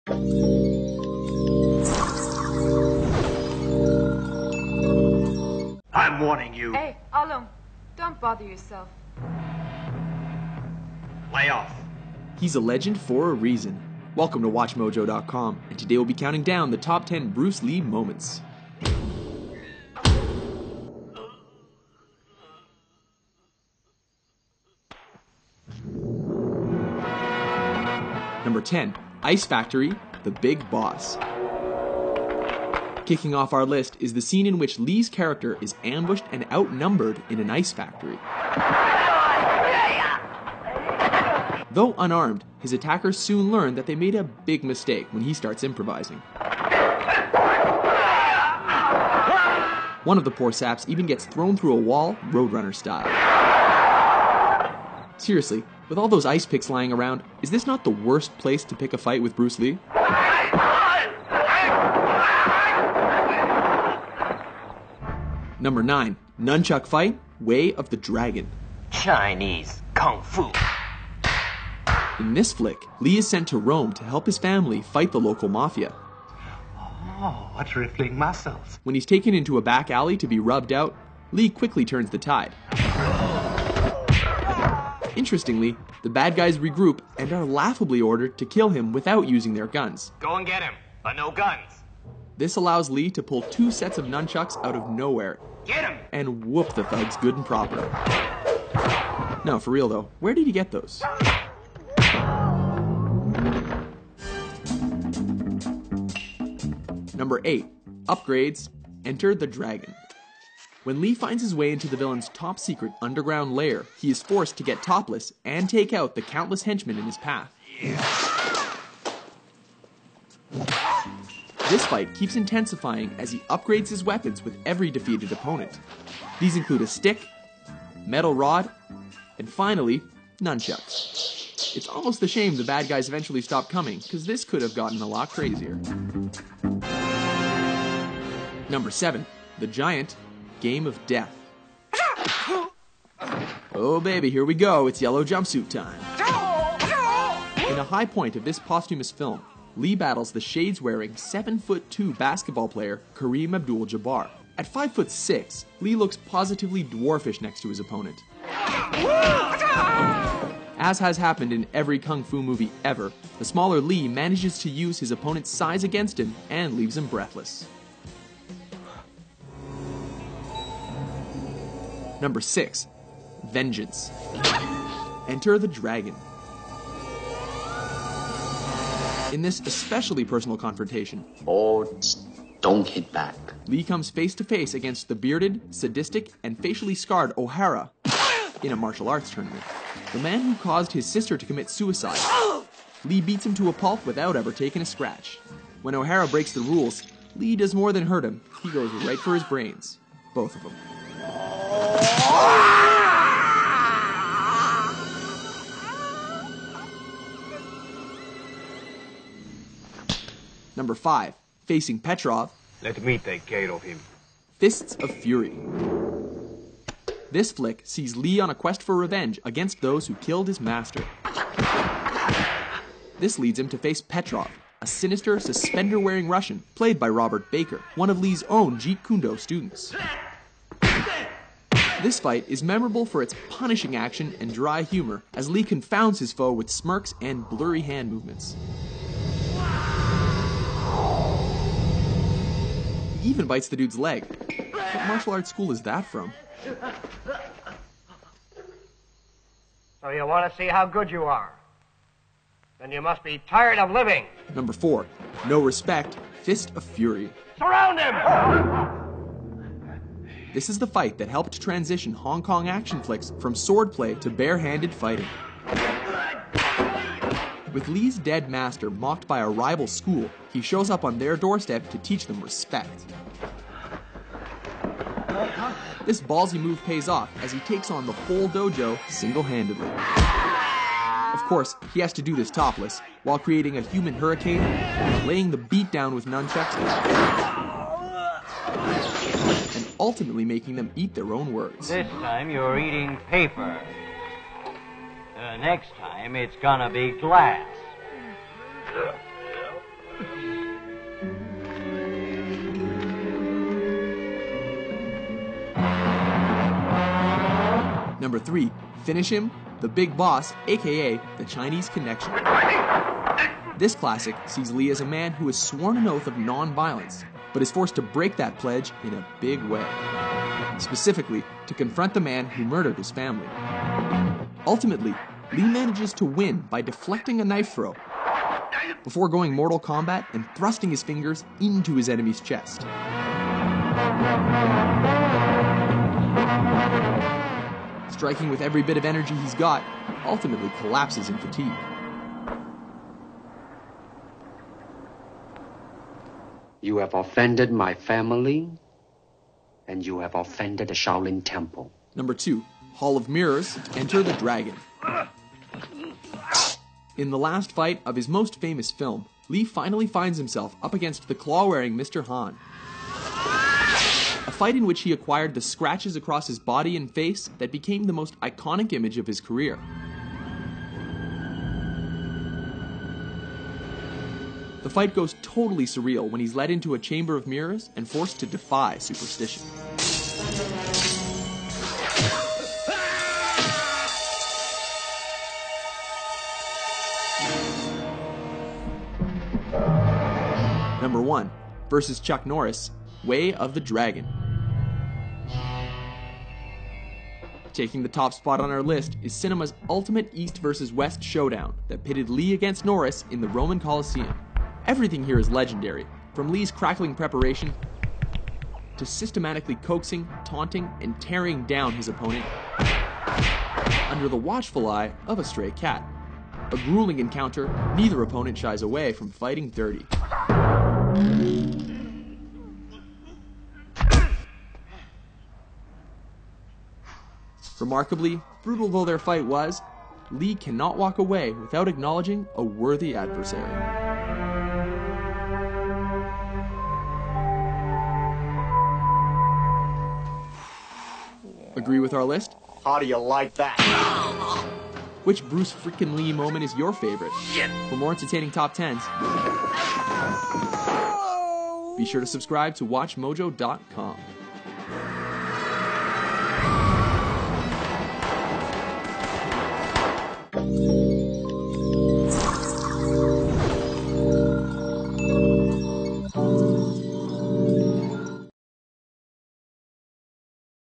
I'm warning you. Hey, Alung, don't bother yourself. Lay off. He's a legend for a reason. Welcome to WatchMojo.com, and today we'll be counting down the top 10 Bruce Lee moments. Number 10, Ice Factory, The Big Boss. Kicking off our list is the scene in which Lee's character is ambushed and outnumbered in an ice factory. Though unarmed, his attackers soon learn that they made a big mistake when he starts improvising. One of the poor saps even gets thrown through a wall, Roadrunner style. Seriously, with all those ice picks lying around, is this not the worst place to pick a fight with Bruce Lee? Number 9, Nunchuck Fight, Way of the Dragon. Chinese Kung Fu. In this flick, Lee is sent to Rome to help his family fight the local mafia. Oh, what rippling muscles. When he's taken into a back alley to be rubbed out, Lee quickly turns the tide. Interestingly, the bad guys regroup and are laughably ordered to kill him without using their guns. Go and get him, but no guns. This allows Lee to pull 2 sets of nunchucks out of nowhere Get him! and whoop the thugs good and proper. No, for real though, where did he get those? Number 8, Upgrades, Enter the Dragon. When Lee finds his way into the villain's top secret underground lair, he is forced to get topless and take out the countless henchmen in his path. This fight keeps intensifying as he upgrades his weapons with every defeated opponent. These include a stick, metal rod, and finally, nunchucks. It's almost a shame the bad guys eventually stopped coming, because this could have gotten a lot crazier. Number 7, The Giant, Game of Death. Oh baby, here we go, it's yellow jumpsuit time. In a high point of this posthumous film, Lee battles the shades-wearing 7'2" basketball player Kareem Abdul-Jabbar. At 5'6", Lee looks positively dwarfish next to his opponent. As has happened in every kung fu movie ever, the smaller Lee manages to use his opponent's size against him and leaves him breathless. Number 6, Vengeance. Enter the Dragon. In this especially personal confrontation, don't hit back. Lee comes face to face against the bearded, sadistic, and facially scarred O'Hara in a martial arts tournament. The man who caused his sister to commit suicide. Lee beats him to a pulp without ever taking a scratch. When O'Hara breaks the rules, Lee does more than hurt him. He goes right for his brains. Both of them. Number 5, facing Petrov. Let me take care of him. Fists of Fury. This flick sees Lee on a quest for revenge against those who killed his master. This leads him to face Petrov, a sinister, suspender-wearing Russian played by Robert Baker, one of Lee's own Jeet Kune Do students. This fight is memorable for its punishing action and dry humor, as Lee confounds his foe with smirks and blurry hand movements. He even bites the dude's leg. What martial arts school is that from? So you want to see how good you are? Then you must be tired of living. Number 4, No Respect, Fist of Fury. Surround him! This is the fight that helped transition Hong Kong action flicks from swordplay to bare-handed fighting. With Lee's dead master mocked by a rival school, he shows up on their doorstep to teach them respect. This ballsy move pays off as he takes on the whole dojo single-handedly. Of course, he has to do this topless, while creating a human hurricane, laying the beat down with nunchucks, and ultimately making them eat their own words. This time you're eating paper. Next time it's gonna be glass. Number 3, Finish Him, The Big Boss, aka The Chinese Connection. This classic sees Lee as a man who has sworn an oath of non-violence, but is forced to break that pledge in a big way. Specifically, to confront the man who murdered his family. Ultimately, Lee manages to win by deflecting a knife throw, before going Mortal Kombat and thrusting his fingers into his enemy's chest. Striking with every bit of energy he's got, ultimately collapses in fatigue. You have offended my family, and you have offended the Shaolin Temple. Number 2, Hall of Mirrors, Enter the Dragon. In the last fight of his most famous film, Lee finally finds himself up against the claw-wearing Mr. Han. A fight in which he acquired the scratches across his body and face that became the most iconic image of his career. The fight goes totally surreal when he's led into a chamber of mirrors and forced to defy superstition. Number 1, versus Chuck Norris, Way of the Dragon. Taking the top spot on our list is cinema's ultimate East versus West showdown that pitted Lee against Norris in the Roman Colosseum. Everything here is legendary, from Lee's crackling preparation to systematically coaxing, taunting, and tearing down his opponent under the watchful eye of a stray cat. A grueling encounter, neither opponent shies away from fighting dirty. Remarkably, brutal though their fight was, Lee cannot walk away without acknowledging a worthy adversary. Agree with our list? How do you like that? Which Bruce freaking Lee moment is your favorite? For more entertaining top 10s, be sure to subscribe to WatchMojo.com.